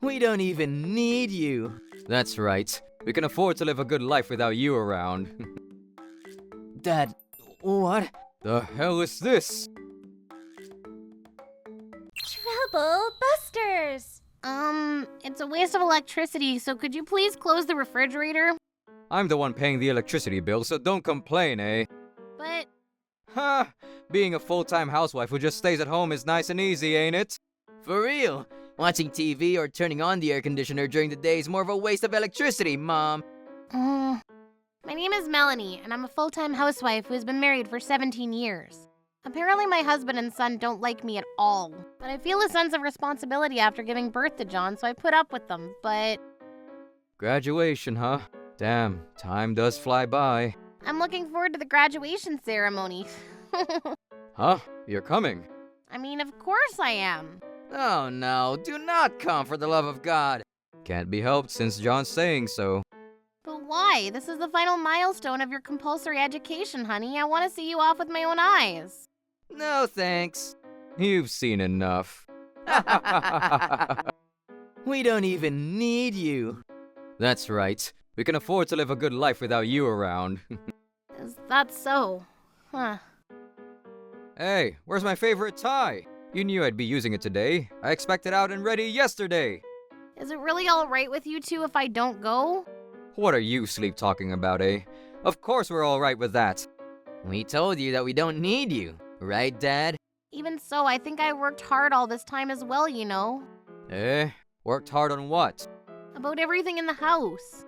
We don't even need you. That's right. We can afford to live a good life without you around. Dad, what? The hell is this? Trouble busters! It's a waste of electricity, so could you please close the refrigerator? I'm the one paying the electricity bill, so don't complain, eh? But... Ha! Being a full-time housewife who just stays at home is nice and easy, ain't it? For real. Watching TV or turning on the air conditioner during the day is more of a waste of electricity, Mom. My name is Melanie, and I'm a full-time housewife who has been married for 17 years. Apparently my husband and son don't like me at all, but I feel a sense of responsibility after giving birth to John, so I put up with them, but... Graduation, huh? Damn, time does fly by. I'm looking forward to the graduation ceremony. Huh? You're coming? I mean, of course I am. Oh no, do not come for the love of God. Can't be helped since John's saying so. But why? This is the final milestone of your compulsory education, honey. I want to see you off with my own eyes. No thanks. You've seen enough. We don't even need you. That's right. We can afford to live a good life without you around. Is that so? Huh. Hey, where's my favorite tie? You knew I'd be using it today. I expected out and ready yesterday. Is it really all right with you two if I don't go? What are you sleep-talking about, eh? Of course we're all right with that. We told you that we don't need you, right, Dad? Even so, I think I worked hard all this time as well, you know. Eh? Worked hard on what? About everything in the house.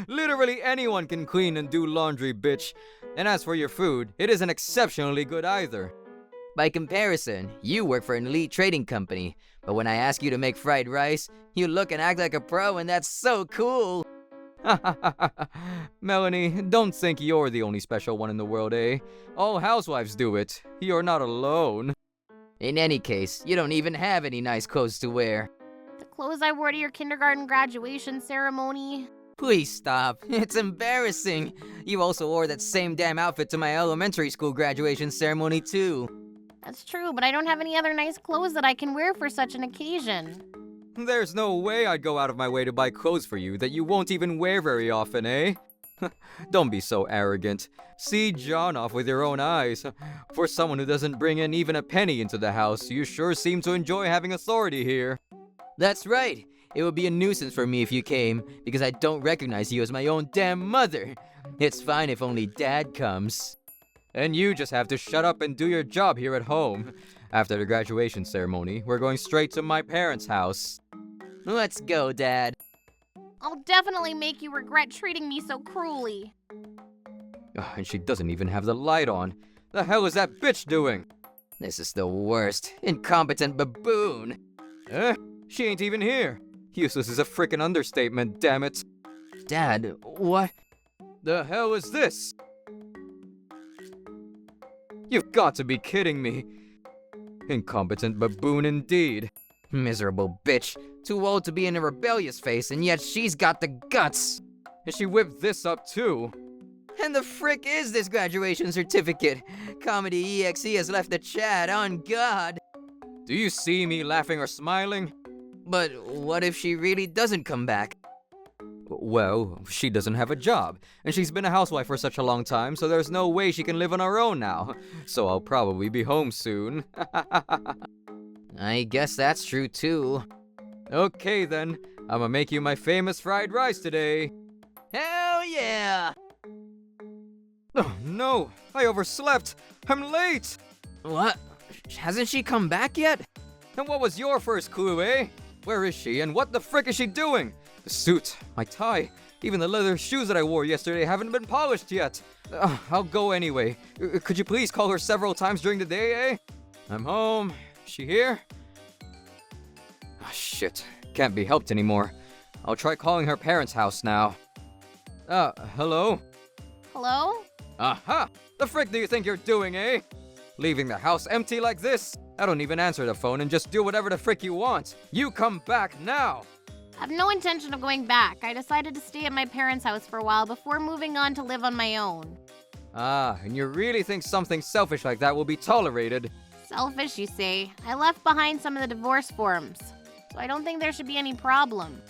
Literally anyone can clean and do laundry, bitch. And as for your food, it isn't exceptionally good either. By comparison, you work for an elite trading company, but when I ask you to make fried rice, you look and act like a pro, and that's so cool. Melanie, don't think you're the only special one in the world, eh? All housewives do it. You're not alone. In any case, you don't even have any nice clothes to wear. The clothes I wore to your kindergarten graduation ceremony. Please stop. It's embarrassing. You also wore that same damn outfit to my elementary school graduation ceremony, too. That's true, but I don't have any other nice clothes that I can wear for such an occasion. There's no way I'd go out of my way to buy clothes for you that you won't even wear very often, eh? Don't be so arrogant. See John off with your own eyes. For someone who doesn't bring in even a penny into the house, you sure seem to enjoy having authority here. That's right. It would be a nuisance for me if you came, because I don't recognize you as my own damn mother. It's fine if only Dad comes. And you just have to shut up and do your job here at home. After the graduation ceremony, we're going straight to my parents' house. Let's go, Dad. I'll definitely make you regret treating me so cruelly. And she doesn't even have the light on. The hell is that bitch doing? This is the worst. Incompetent baboon. She ain't even here. Useless is a frickin' understatement, damn it. Dad, what? The hell is this? You've got to be kidding me. Incompetent baboon indeed. Miserable bitch. Too old to be in a rebellious phase, and yet she's got the guts. And she whipped this up too. And the frick is this graduation certificate? Comedy EXE has left the chat, on God. Do you see me laughing or smiling? But what if she really doesn't come back? Well, she doesn't have a job, and she's been a housewife for such a long time, so there's no way she can live on her own now. So I'll probably be home soon. I guess that's true too. Okay then, I'ma make you my famous fried rice today. Hell yeah! Oh no, I overslept. I'm late. What? Hasn't she come back yet? And what was your first clue, eh? Where is she, and what the frick is she doing? The suit, my tie, even the leather shoes that I wore yesterday haven't been polished yet. I'll go anyway. Could you please call her several times during the day, eh? I'm home. Is she here? Oh, shit. Can't be helped anymore. I'll try calling her parents' house now. Hello? Hello? Aha! The frick do you think you're doing, eh? Leaving the house empty like this? I don't even answer the phone and just do whatever the frick you want. You come back now! I have no intention of going back. I decided to stay at my parents' house for a while before moving on to live on my own. Ah, and you really think something selfish like that will be tolerated? Selfish, you say? I left behind some of the divorce forms. so I don't think there should be any problem.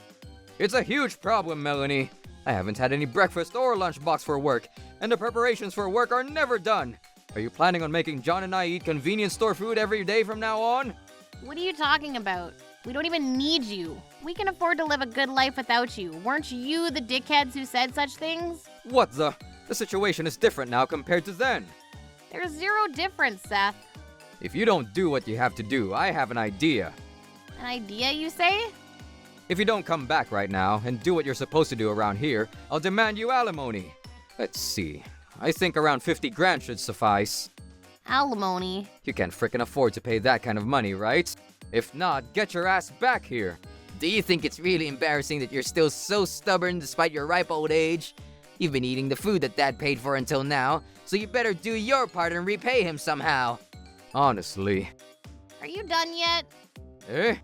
It's a huge problem, Melanie. I haven't had any breakfast or lunchbox for work, and the preparations for work are never done. Are you planning on making John and I eat convenience store food every day from now on? What are you talking about? We don't even need you. We can afford to live a good life without you. Weren't you the dickheads who said such things? What the? The situation is different now compared to then. There's zero difference, Seth. If you don't do what you have to do, I have an idea. An idea, you say? If you don't come back right now and do what you're supposed to do around here, I'll demand you alimony. Let's see. I think around 50 grand should suffice. Alimony? You can't frickin' afford to pay that kind of money, right? If not, get your ass back here. Do you think it's really embarrassing that you're still so stubborn despite your ripe old age? You've been eating the food that Dad paid for until now, so you better do your part and repay him somehow. Honestly. Are you done yet? Eh?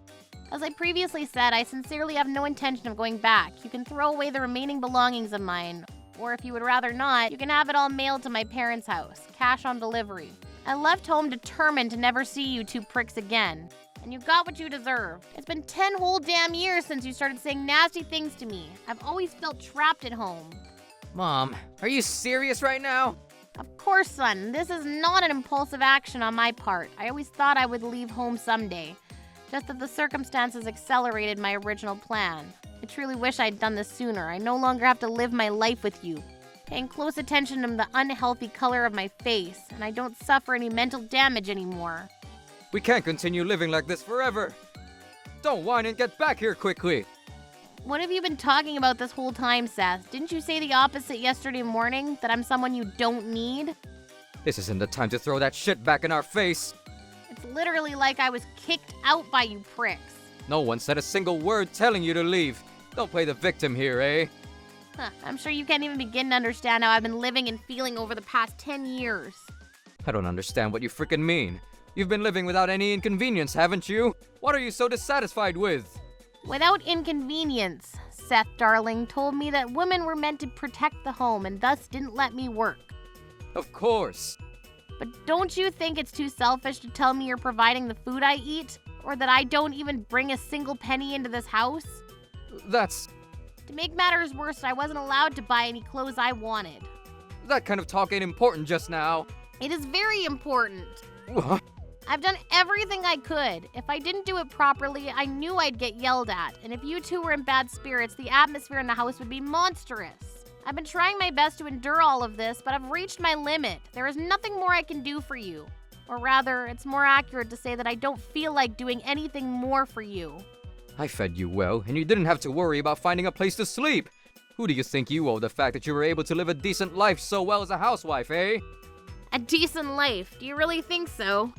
As I previously said, I sincerely have no intention of going back. You can throw away the remaining belongings of mine, or if you would rather not, you can have it all mailed to my parents' house, cash on delivery. I left home determined to never see you two pricks again, and you got what you deserved. It's been 10 whole damn years since you started saying nasty things to me. I've always felt trapped at home. Mom, are you serious right now? Of course, son. This is not an impulsive action on my part. I always thought I would leave home someday. Just that the circumstances accelerated my original plan. I truly wish I'd done this sooner. I no longer have to live my life with you. Paying close attention to the unhealthy color of my face, and I don't suffer any mental damage anymore. We can't continue living like this forever. Don't whine and get back here quickly. What have you been talking about this whole time, Seth? Didn't you say the opposite yesterday morning? That I'm someone you don't need? This isn't the time to throw that shit back in our face. It's literally like I was kicked out by you pricks. No one said a single word telling you to leave. Don't play the victim here, eh? I'm sure you can't even begin to understand how I've been living and feeling over the past 10 years. I don't understand what you frickin' mean. You've been living without any inconvenience, haven't you? What are you so dissatisfied with? Without inconvenience, Seth darling told me that women were meant to protect the home and thus didn't let me work. Of course. But don't you think it's too selfish to tell me you're providing the food I eat? Or that I don't even bring a single penny into this house? That's... To make matters worse, I wasn't allowed to buy any clothes I wanted. That kind of talk ain't important just now. It is very important. What? I've done everything I could. If I didn't do it properly, I knew I'd get yelled at. And if you two were in bad spirits, the atmosphere in the house would be monstrous. I've been trying my best to endure all of this, but I've reached my limit. There is nothing more I can do for you. Or rather, it's more accurate to say that I don't feel like doing anything more for you. I fed you well, and you didn't have to worry about finding a place to sleep. Who do you think you owe the fact that you were able to live a decent life so well as a housewife, eh? A decent life? Do you really think so?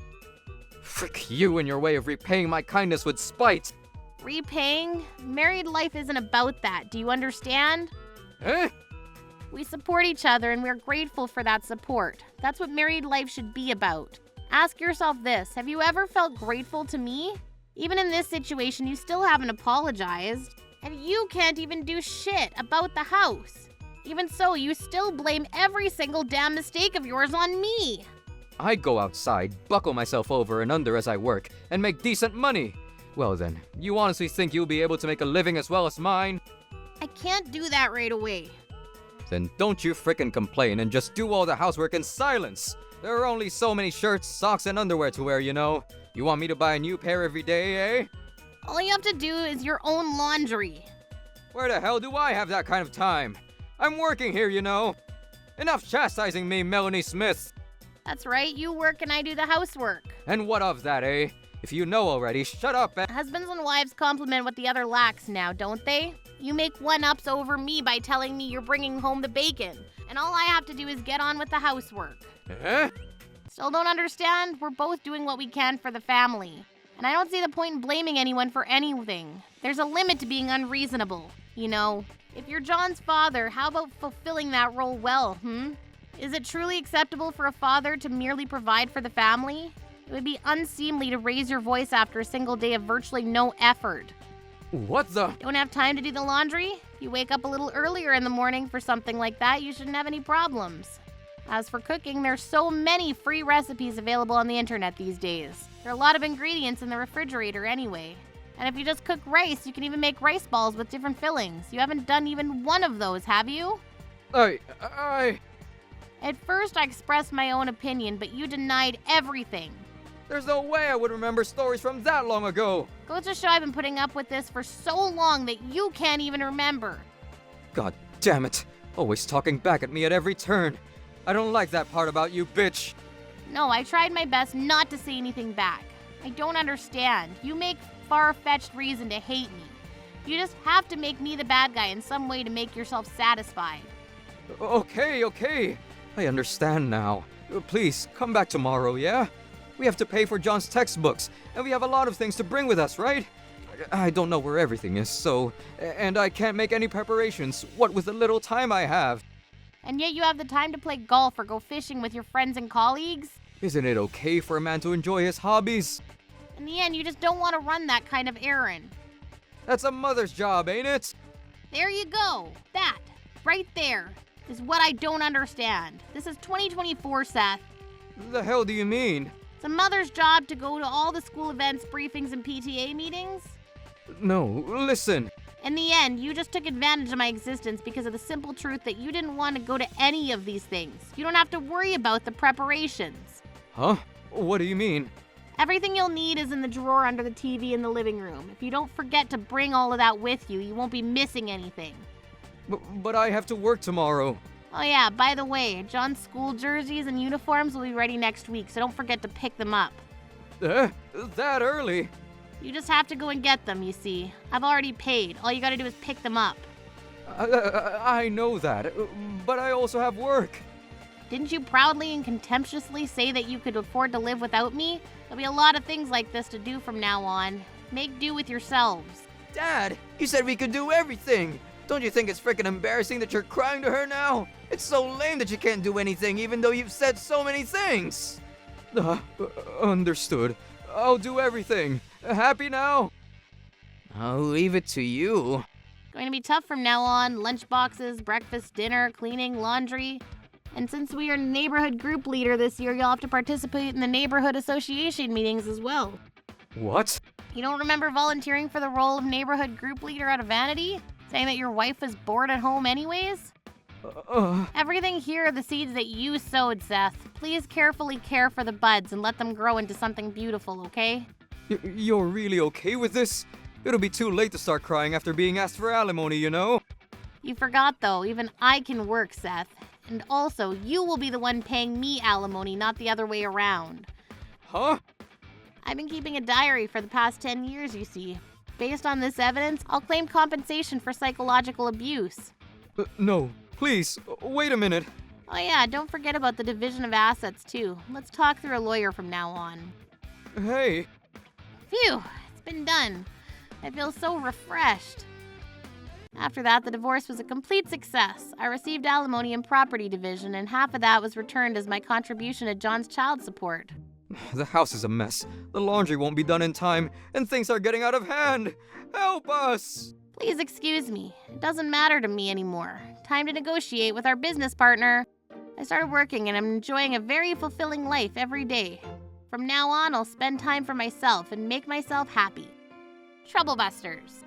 Frick you and your way of repaying my kindness with spite. Repaying? Married life isn't about that. Do you understand? Eh? We support each other and we're grateful for that support. That's what married life should be about. Ask yourself this, have you ever felt grateful to me? Even in this situation, you still haven't apologized. And you can't even do shit about the house. Even so, you still blame every single damn mistake of yours on me. I go outside, buckle myself over and under as I work, and make decent money. Well then, you honestly think you'll be able to make a living as well as mine? I can't do that right away. Then don't you frickin' complain and just do all the housework in silence. There are only so many shirts, socks, and underwear to wear, you know. You want me to buy a new pair every day, eh? All you have to do is your own laundry. Where the hell do I have that kind of time? I'm working here, you know. Enough chastising me, Melanie Smith. That's right, you work and I do the housework. And what of that, eh? If you know already, shut up and... Husbands and wives compliment what the other lacks now, don't they? You make one-ups over me by telling me you're bringing home the bacon, and all I have to do is get on with the housework. Eh? Still don't understand? We're both doing what we can for the family. And I don't see the point in blaming anyone for anything. There's a limit to being unreasonable, you know. If you're John's father, how about fulfilling that role well, Is it truly acceptable for a father to merely provide for the family? It would be unseemly to raise your voice after a single day of virtually no effort. What the... Don't have time to do the laundry? If you wake up a little earlier in the morning for something like that, you shouldn't have any problems. As for cooking, there's so many free recipes available on the internet these days. There are a lot of ingredients in the refrigerator anyway. And if you just cook rice, you can even make rice balls with different fillings. You haven't done even one of those, have you? At first, I expressed my own opinion, but you denied everything. There's no way I would remember stories from that long ago. Goes to show I've been putting up with this for so long that you can't even remember. God damn it. Always talking back at me at every turn. I don't like that part about you, bitch. No, I tried my best not to say anything back. I don't understand. You make far-fetched reason to hate me. You just have to make me the bad guy in some way to make yourself satisfied. Okay. I understand now. Please, come back tomorrow, yeah? We have to pay for John's textbooks, and we have a lot of things to bring with us, right? I don't know where everything is, and I can't make any preparations, what with the little time I have. And yet you have the time to play golf or go fishing with your friends and colleagues? Isn't it okay for a man to enjoy his hobbies? In the end, you just don't want to run that kind of errand. That's a mother's job, ain't it? There you go. That, right there, is what I don't understand. This is 2024, Seth. The hell do you mean? It's a mother's job to go to all the school events, briefings, and PTA meetings. No, listen. In the end, you just took advantage of my existence because of the simple truth that you didn't want to go to any of these things. You don't have to worry about the preparations. Huh? What do you mean? Everything you'll need is in the drawer under the TV in the living room. If you don't forget to bring all of that with you, you won't be missing anything. But I have to work tomorrow. Oh yeah, by the way, John's school jerseys and uniforms will be ready next week, so don't forget to pick them up. That early? You just have to go and get them, you see. I've already paid. All you gotta do is pick them up. I know that, but I also have work. Didn't you proudly and contemptuously say that you could afford to live without me? There'll be a lot of things like this to do from now on. Make do with yourselves. Dad, you said we could do everything. Don't you think it's freaking embarrassing that you're crying to her now? It's so lame that you can't do anything even though you've said so many things. Understood. I'll do everything. Happy now? I'll leave it to you. Going to be tough from now on. Lunch boxes, breakfast, dinner, cleaning, laundry. And since we are neighborhood group leader this year, you'll have to participate in the neighborhood association meetings as well. What? You don't remember volunteering for the role of neighborhood group leader out of vanity? Saying that your wife was bored at home anyways? Everything here are the seeds that you sowed, Seth. Please carefully care for the buds and let them grow into something beautiful, okay? You're really okay with this? It'll be too late to start crying after being asked for alimony, you know? You forgot, though. Even I can work, Seth. And also, you will be the one paying me alimony, not the other way around. Huh? I've been keeping a diary for the past 10 years, you see. Based on this evidence, I'll claim compensation for psychological abuse. No, please, wait a minute. Oh yeah, don't forget about the division of assets, too. Let's talk through a lawyer from now on. Hey. Phew, it's been done. I feel so refreshed. After that, the divorce was a complete success. I received alimony and property division, and half of that was returned as my contribution to John's child support. The house is a mess. The laundry won't be done in time, and things are getting out of hand. Help us! Please excuse me. It doesn't matter to me anymore. Time to negotiate with our business partner. I started working and I'm enjoying a very fulfilling life every day. From now on, I'll spend time for myself and make myself happy. Troublebusters.